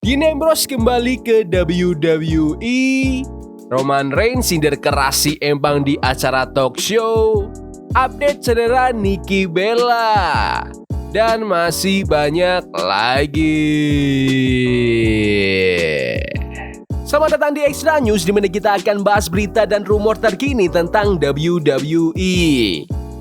Dean Ambrose kembali ke WWE. Roman Reigns sindir keras si Empang di acara talk show. Update cedera Nikki Bella. Dan masih banyak lagi. Selamat datang di Extra News, di mana kita akan bahas berita dan rumor terkini tentang WWE.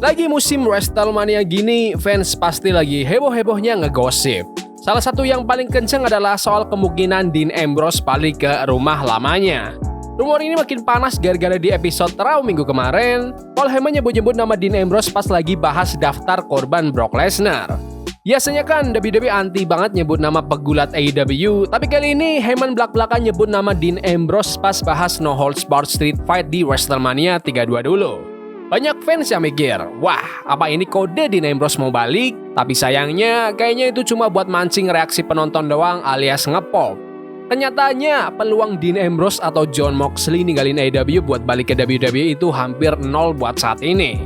Lagi musim WrestleMania gini, fans pasti lagi heboh-hebohnya ngegosip. Salah satu yang paling kenceng adalah soal kemungkinan Dean Ambrose balik ke rumah lamanya. Rumor ini makin panas gara-gara di episode Raw minggu kemarin, Paul Heyman nyebut-nyebut nama Dean Ambrose pas lagi bahas daftar korban Brock Lesnar. Biasanya kan WWE anti banget nyebut nama pegulat AEW, tapi kali ini Heyman belak-belakan nyebut nama Dean Ambrose pas bahas No Holds Barred Street Fight di WrestleMania 32 dulu. Banyak fans yang mikir, wah apa ini kode Dean Ambrose mau balik? Tapi sayangnya kayaknya itu cuma buat mancing reaksi penonton doang alias ngepop. Kenyataannya peluang Dean Ambrose atau Jon Moxley ninggalin AEW buat balik ke WWE itu hampir nol buat saat ini.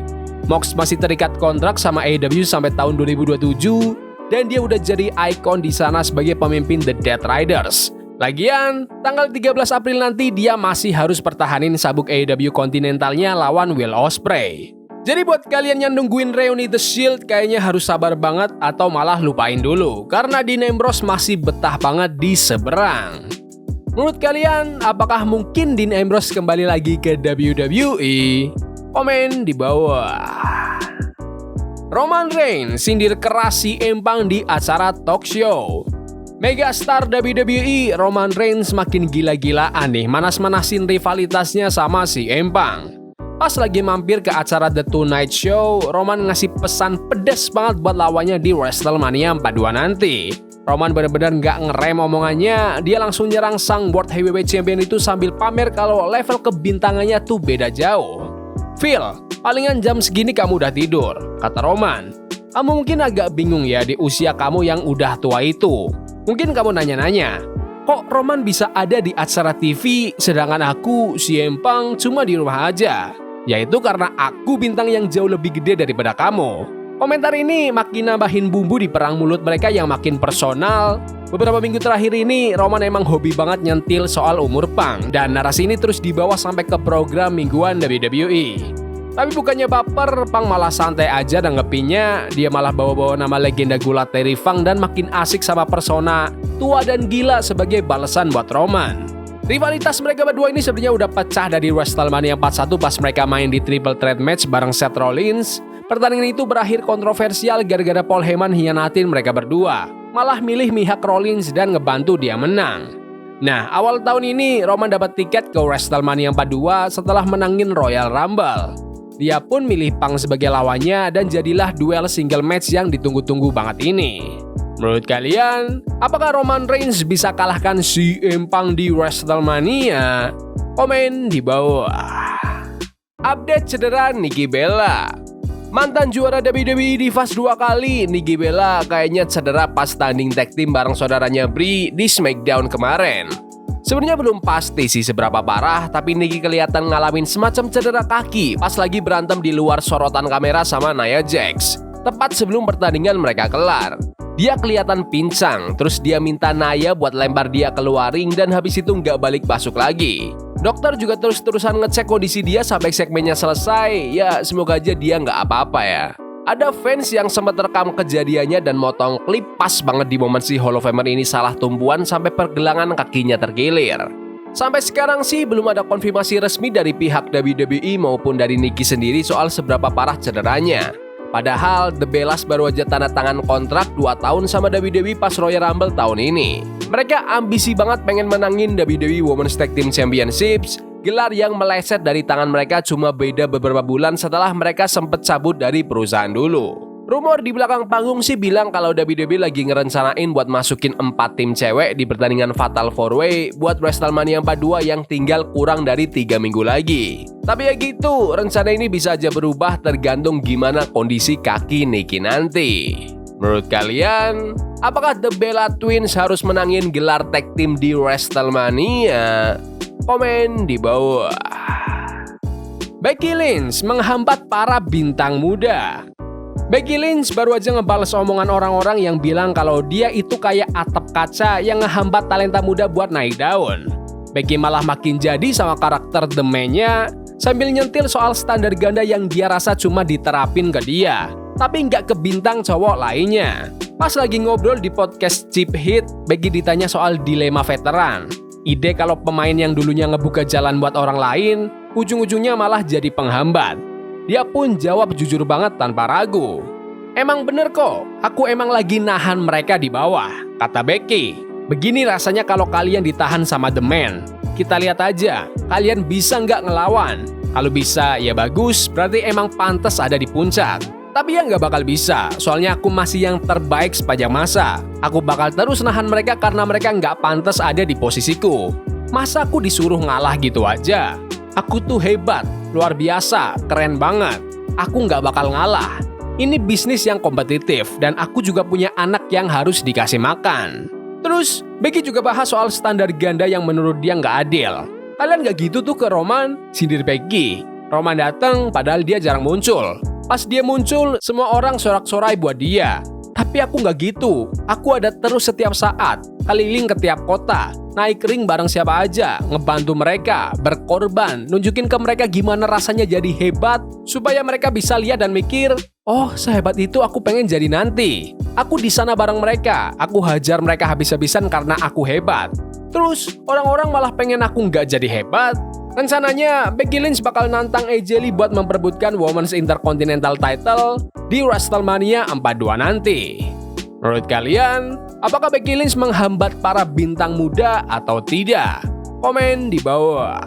Mox masih terikat kontrak sama AEW sampai tahun 2027 dan dia udah jadi ikon di sana sebagai pemimpin The Death Riders. Lagian, tanggal 13 April nanti dia masih harus pertahanin sabuk AEW kontinentalnya lawan Will Ospreay. Jadi buat kalian yang nungguin reuni The Shield kayaknya harus sabar banget atau malah lupain dulu karena Dean Ambrose masih betah banget di seberang. Menurut kalian, apakah mungkin Dean Ambrose kembali lagi ke WWE? Komen di bawah. Roman Reigns sindir keras si Empang di acara talk show. Megastar WWE Roman Reigns makin gila-gilaan nih manas-manasin rivalitasnya sama si Empang. Pas lagi mampir ke acara The Tonight Show, Roman ngasih pesan pedas banget buat lawannya di WrestleMania 42 nanti. Roman bener-bener nggak ngerem omongannya, dia langsung nyerang sang World Heavyweight Champion itu sambil pamer kalau level kebintangannya tuh beda jauh. Phil, palingan jam segini kamu udah tidur, kata Roman. Kamu mungkin agak bingung ya di usia kamu yang udah tua itu. Mungkin kamu nanya-nanya, kok Roman bisa ada di acara TV sedangkan aku, si Empang, cuma di rumah aja? Yaitu karena aku bintang yang jauh lebih gede daripada kamu. Komentar ini makin nambahin bumbu di perang mulut mereka yang makin personal. Beberapa minggu terakhir ini, Roman emang hobi banget nyentil soal umur Pang. Dan narasi ini terus dibawa sampai ke program mingguan WWE. Tapi bukannya baper, Pang malah santai aja nanggepinnya. Dia malah bawa-bawa nama legenda gulat Terry Funk dan makin asik sama persona tua dan gila sebagai balasan buat Roman. Rivalitas mereka berdua ini sebenarnya udah pecah dari WrestleMania 41 pas mereka main di Triple Threat Match bareng Seth Rollins. Pertandingan itu berakhir kontroversial gara-gara Paul Heyman hianatin mereka berdua, malah milih mihak Rollins dan ngebantu dia menang. Nah, awal tahun ini Roman dapat tiket ke WrestleMania 42 setelah menangin Royal Rumble. Dia pun milih Punk sebagai lawannya dan jadilah duel single match yang ditunggu-tunggu banget ini. Menurut kalian, apakah Roman Reigns bisa kalahkan si Empang di WrestleMania? Komen di bawah. Update cedera Nikki Bella. Mantan juara WWE di Fast 2 kali, Nikki Bella kayaknya cedera pas tanding tag team bareng saudaranya Brie di SmackDown kemarin. Sebenarnya belum pasti sih seberapa parah, tapi Nikki kelihatan ngalamin semacam cedera kaki pas lagi berantem di luar sorotan kamera sama Nia Jax. Tepat sebelum pertandingan mereka kelar. Dia kelihatan pincang, terus dia minta Nia buat lempar dia keluar ring dan habis itu nggak balik masuk lagi. Dokter juga terus-terusan ngecek kondisi dia sampai segmennya selesai, ya semoga aja dia nggak apa-apa ya. Ada fans yang sempat rekam kejadiannya dan motong klip pas banget di momen si Hall of Famer ini salah tumpuan sampai pergelangan kakinya terkilir. Sampai sekarang sih belum ada konfirmasi resmi dari pihak WWE maupun dari Nikki sendiri soal seberapa parah cederanya. Padahal The Bellas baru aja tanda tangan kontrak 2 tahun sama WWE pas Royal Rumble tahun ini. Mereka ambisi banget pengen menangin WWE Women's Tag Team Championships, gelar yang meleset dari tangan mereka cuma beda beberapa bulan setelah mereka sempet cabut dari perusahaan dulu. Rumor di belakang panggung sih bilang kalau WWE lagi ngerencanain buat masukin 4 tim cewek di pertandingan Fatal 4-Way buat WrestleMania 42 yang tinggal kurang dari 3 minggu lagi. Tapi ya gitu, rencana ini bisa aja berubah tergantung gimana kondisi kaki Nikki nanti. Menurut kalian, apakah The Bella Twins harus menangin gelar tag team di WrestleMania? Komen di bawah. Becky Lynch menghambat para bintang muda. Becky Lynch baru aja ngebales omongan orang-orang yang bilang kalau dia itu kayak atap kaca yang ngehambat talenta muda buat naik daun. Becky malah makin jadi sama karakter The Man-nya sambil nyentil soal standar ganda yang dia rasa cuma diterapin ke dia, tapi nggak ke bintang cowok lainnya. Pas lagi ngobrol di podcast Cheap Heat, Becky ditanya soal dilema veteran. Ide kalau pemain yang dulunya ngebuka jalan buat orang lain, ujung-ujungnya malah jadi penghambat. Dia pun jawab jujur banget tanpa ragu. Emang bener kok, aku emang lagi nahan mereka di bawah, kata Becky. Begini rasanya kalau kalian ditahan sama The Man. Kita lihat aja, kalian bisa nggak ngelawan? Kalau bisa, ya bagus, berarti emang pantas ada di puncak. Tapi ya nggak bakal bisa, soalnya aku masih yang terbaik sepanjang masa. Aku bakal terus nahan mereka karena mereka nggak pantas ada di posisiku. Masa aku disuruh ngalah gitu aja? Aku tuh hebat, luar biasa, keren banget. Aku nggak bakal ngalah. Ini bisnis yang kompetitif dan aku juga punya anak yang harus dikasih makan. Terus, Becky juga bahas soal standar ganda yang menurut dia nggak adil. Kalian nggak gitu tuh ke Roman? Sindir Becky. Roman datang padahal dia jarang muncul. Pas dia muncul, semua orang sorak-sorai buat dia. Tapi aku nggak gitu. Aku ada terus setiap saat, keliling ke tiap kota, naik ring bareng siapa aja, ngebantu mereka, berkorban, nunjukin ke mereka gimana rasanya jadi hebat, supaya mereka bisa lihat dan mikir, oh sehebat itu aku pengen jadi nanti. Aku di sana bareng mereka, aku hajar mereka habis-habisan karena aku hebat. Terus orang-orang malah pengen aku nggak jadi hebat. Rencananya, Becky Lynch bakal nantang AJ Lee buat memperebutkan Women's Intercontinental Title di WrestleMania 42 nanti. Menurut kalian, apakah Becky Lynch menghambat para bintang muda atau tidak? Komen di bawah.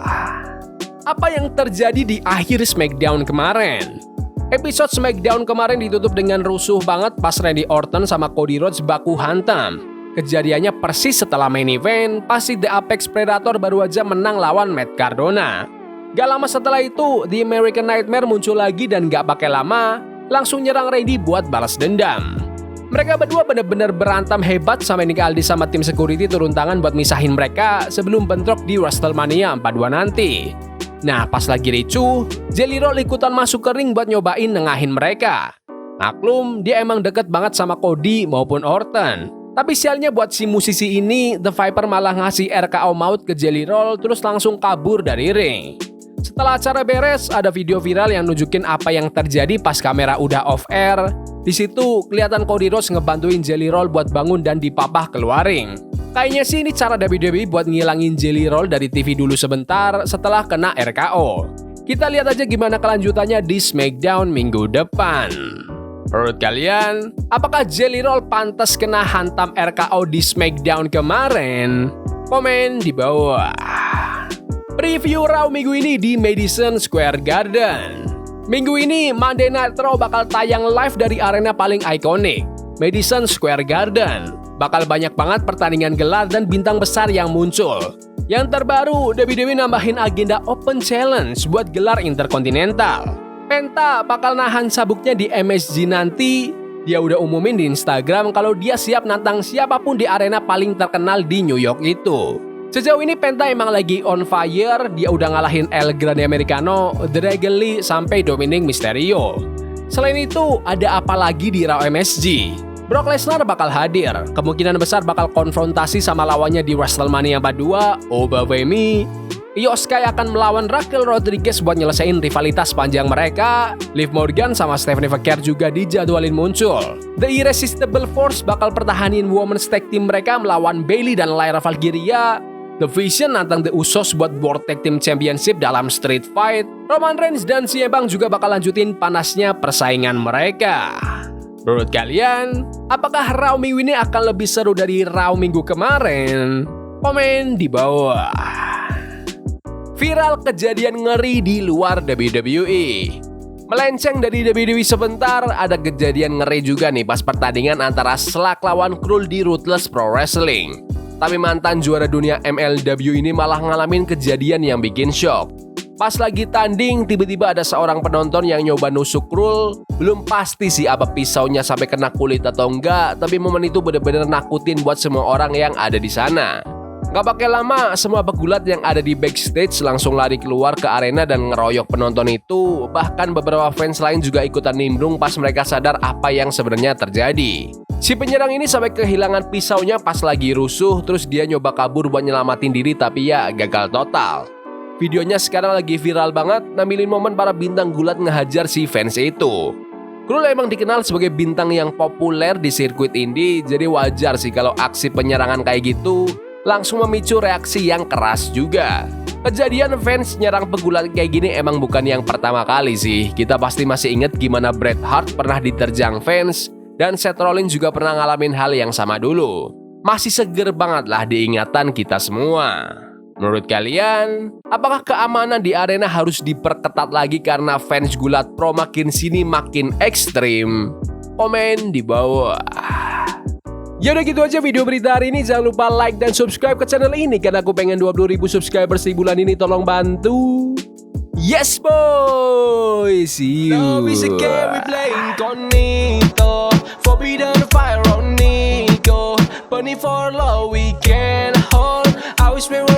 Apa yang terjadi di akhir SmackDown kemarin? Episode SmackDown kemarin ditutup dengan rusuh banget pas Randy Orton sama Cody Rhodes baku hantam. Kejadiannya persis setelah main event, pasti The Apex Predator baru aja menang lawan Matt Cardona. Gak lama setelah itu, The American Nightmare muncul lagi dan gak pakai lama, langsung nyerang Randy buat balas dendam. Mereka berdua benar-benar berantem hebat sampai Nick Aldis sama tim security turun tangan buat misahin mereka sebelum bentrok di WrestleMania 42 nanti. Nah, pas lagi ricuh, Jelly Roll ikutan masuk ke ring buat nyobain nengahin mereka. Maklum, dia emang deket banget sama Cody maupun Orton. Tapi sialnya buat si musisi ini, The Viper malah ngasih RKO maut ke Jelly Roll terus langsung kabur dari ring. Setelah acara beres, ada video viral yang nunjukin apa yang terjadi pas kamera udah off air. Di situ kelihatan Cody Rhodes ngebantuin Jelly Roll buat bangun dan dipapah keluar ring. Kayaknya sih ini cara WWE buat ngilangin Jelly Roll dari TV dulu sebentar setelah kena RKO. Kita lihat aja gimana kelanjutannya di SmackDown minggu depan. Menurut kalian, apakah Jelly Roll pantas kena hantam RKO di SmackDown kemarin? Komen di bawah. Preview Raw minggu ini di Madison Square Garden. Minggu ini, Monday Night Raw bakal tayang live dari arena paling ikonik, Madison Square Garden. Bakal banyak banget pertandingan gelar dan bintang besar yang muncul. Yang terbaru, WWE nambahin agenda Open Challenge buat gelar Intercontinental. Penta bakal nahan sabuknya di MSG nanti. Dia udah umumin di Instagram kalau dia siap nantang siapapun di arena paling terkenal di New York itu. Sejauh ini Penta emang lagi on fire. Dia udah ngalahin El Grande Americano, Dragon Lee, sampai Dominic Mysterio. Selain itu, ada apa lagi di Raw MSG? Brock Lesnar bakal hadir. Kemungkinan besar bakal konfrontasi sama lawannya di WrestleMania 42, Oba Femi. Io Sky akan melawan Raquel Rodriguez buat nyelesain rivalitas panjang mereka. Liv Morgan sama Stephanie Foucault juga dijadwalin muncul. The Irresistible Force bakal pertahanin Women's Tag Team mereka melawan Bayley dan Lyra Valkyria. The Vision nantang The Usos buat World Tag Team Championship dalam Street Fight. Roman Reigns dan CM Punk juga bakal lanjutin panasnya persaingan mereka. Menurut kalian, apakah Raw minggu ini akan lebih seru dari Raw minggu kemarin? Komen di bawah. Viral kejadian ngeri di luar WWE. Melenceng dari WWE sebentar, ada kejadian ngeri juga nih pas pertandingan antara Slack lawan Krul di Ruthless Pro Wrestling. Tapi mantan juara dunia MLW ini malah ngalamin kejadian yang bikin shock. Pas lagi tanding, tiba-tiba ada seorang penonton yang nyoba nusuk Krul. Belum pasti sih apa pisaunya sampai kena kulit atau enggak, tapi momen itu bener-bener nakutin buat semua orang yang ada di sana. Gak pakai lama, semua pegulat yang ada di backstage langsung lari keluar ke arena dan ngeroyok penonton itu. Bahkan beberapa fans lain juga ikutan nimbrung pas mereka sadar apa yang sebenarnya terjadi. Si penyerang ini sampai kehilangan pisaunya pas lagi rusuh, terus dia nyoba kabur buat nyelamatin diri tapi ya gagal total. Videonya sekarang lagi viral banget, nampilin momen para bintang gulat ngehajar si fans itu. Krul emang dikenal sebagai bintang yang populer di sirkuit indie, jadi wajar sih kalau aksi penyerangan kayak gitu langsung memicu reaksi yang keras juga. Kejadian fans nyerang pegulat kayak gini emang bukan yang pertama kali sih. Kita pasti masih inget gimana Bret Hart pernah diterjang fans, dan Seth Rollins juga pernah ngalamin hal yang sama dulu. Masih seger banget lah diingatan kita semua. Menurut kalian, apakah keamanan di arena harus diperketat lagi karena fans gulat pro makin sini makin ekstrim? Komen di bawah. Ya udah gitu aja video berita hari ini. Jangan lupa like dan subscribe ke channel ini karena aku pengen 20.000 subscribers di bulan ini. Tolong bantu. Yes boy. See you. Love is a game we play incognito. Forbidden fire on Nico. Burning for love we can hold. I wish we were